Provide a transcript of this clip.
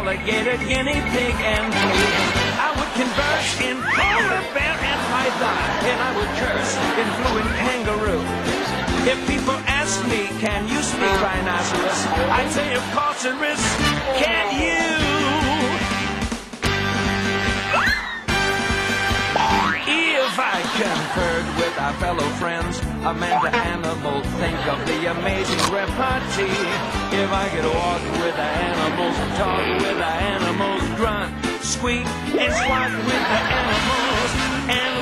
alligator, guinea pig, and flea. I would converse in polar bear and python, and I would curse in fluent kangaroo. If people ask me, can you speak rhinoceros? I'd say, of course there is. Can you? If I conferred with our fellow friends, a man to animal, think of the amazing repartee. If I could walk with the animals, talk with the animals, grunt, squeak, and squawk with the animals, and